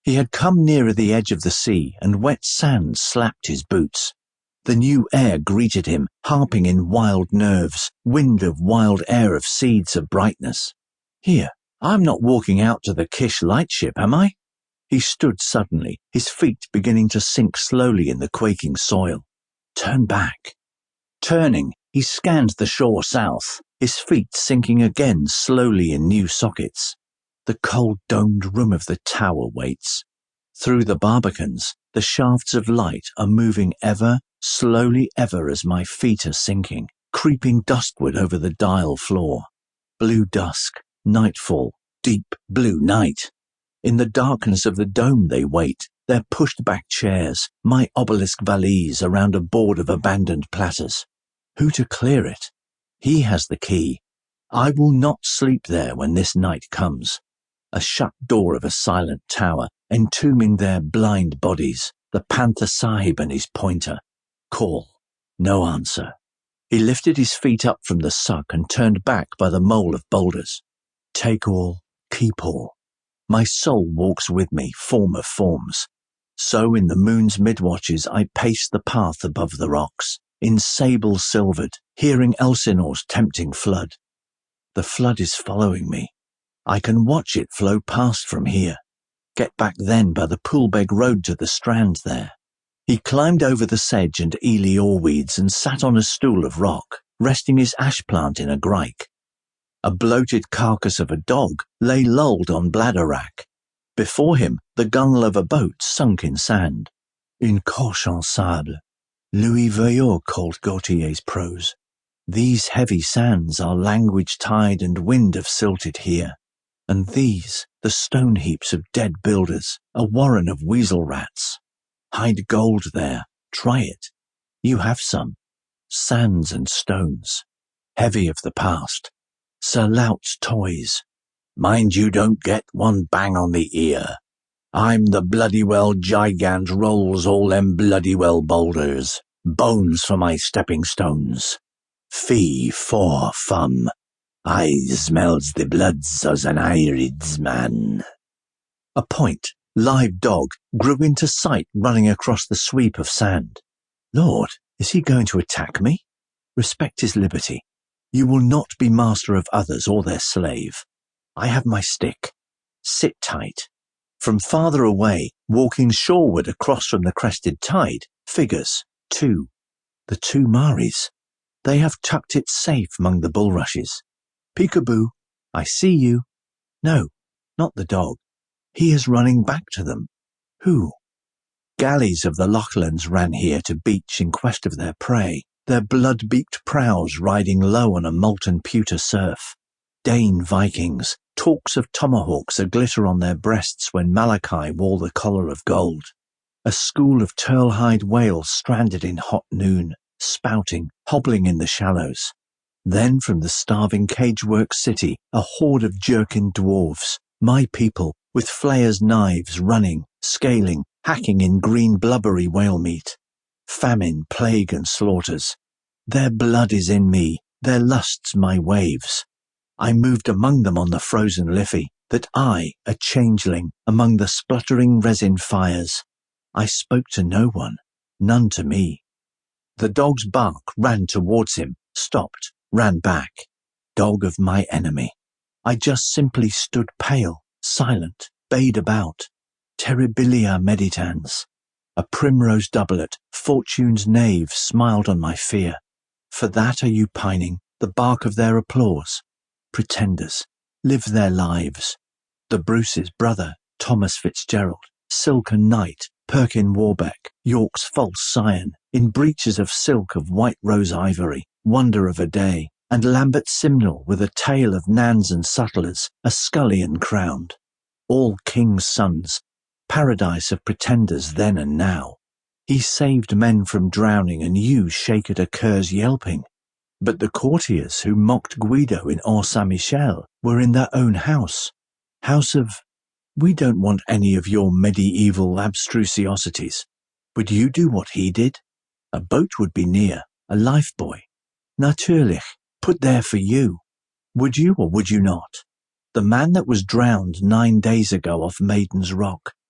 He had come nearer the edge of the sea, and wet sand slapped his boots. The new air greeted him, harping in wild nerves, wind of wild air of seeds of brightness. Here, I'm not walking out to the Kish lightship, am I? He stood suddenly, his feet beginning to sink slowly in the quaking soil. Turn back. Turning, he scanned the shore south, his feet sinking again slowly in new sockets. The cold domed room of the tower waits. Through the barbicans, the shafts of light are moving ever, slowly ever as my feet are sinking, creeping duskward over the dial floor. Blue dusk, nightfall, deep blue night. In the darkness of the dome they wait, their pushed-back chairs, my obelisk valise around a board of abandoned platters. Who to clear it? He has the key. I will not sleep there when this night comes. A shut door of a silent tower, entombing their blind bodies, the Panther Sahib and his pointer. Call. No answer. He lifted his feet up from the suck and turned back by the mole of boulders. Take all, keep all. My soul walks with me, form of forms. So in the moon's midwatches I pace the path above the rocks, in sable silvered, hearing Elsinore's tempting flood. The flood is following me. I can watch it flow past from here. Get back then by the Poolbeg road to the strand there. He climbed over the sedge and Ely oarweeds and sat on a stool of rock, resting his ash plant in a grike. A bloated carcass of a dog lay lulled on bladder rack. Before him, the gunwale of a boat sunk in sand. Une coche en sable. Louis Veuillot called Gautier's prose. These heavy sands are language tide and wind of silted here. And these, the stone heaps of dead builders, a warren of weasel rats. Hide gold there, try it. You have some. Sands and stones. Heavy of the past. Sir Lout's toys. Mind you don't get one bang on the ear. I'm the bloody well gigant rolls all them bloody well boulders. Bones for my stepping stones. Fee for fum. I smells the bloods as an Irids man. A point, live dog, grew into sight running across the sweep of sand. Lord, is he going to attack me? Respect his liberty. You will not be master of others or their slave. I have my stick. Sit tight. From farther away, walking shoreward across from the crested tide, figures, two. The two Maris. They have tucked it safe among the bulrushes. Peekaboo, I see you. No, not the dog. He is running back to them. Who? Galleys of the Lochlands ran here to beach in quest of their prey, their blood-beaked prows riding low on a molten pewter surf. Dane Vikings, talks of tomahawks a-glitter on their breasts when Malachi wore the collar of gold. A school of turlehide whales stranded in hot noon, spouting, hobbling in the shallows. Then from the starving cagework city, a horde of jerkin dwarves, my people, with flayers' knives running, scaling, hacking in green blubbery whale meat. Famine, plague and slaughters. Their blood is in me, their lusts my waves. I moved among them on the frozen Liffey, that I, a changeling, among the spluttering resin fires. I spoke to no one, none to me. The dog's bark ran towards him, stopped, ran back. Dog of my enemy. I just simply stood pale, silent, bayed about. Terribilia meditans. A primrose doublet, fortune's knave smiled on my fear. For that are you pining, the bark of their applause? Pretenders, live their lives. The Bruce's brother, Thomas Fitzgerald, silken knight, Perkin Warbeck, York's false scion, in breeches of silk of white rose ivory, wonder of a day, and Lambert Simnel with a tale of nans and sutlers, a scullion crowned. All kings' sons, paradise of pretenders then and now. He saved men from drowning and you shake at a cur's yelping. But the courtiers who mocked Guido in Or Saint-Michel were in their own house. House of... We don't want any of your medieval abstrusiosities. Would you do what he did? A boat would be near, a lifebuoy. Natürlich, put there for you. Would you or would you not? The man that was drowned 9 days ago off Maiden's Rock,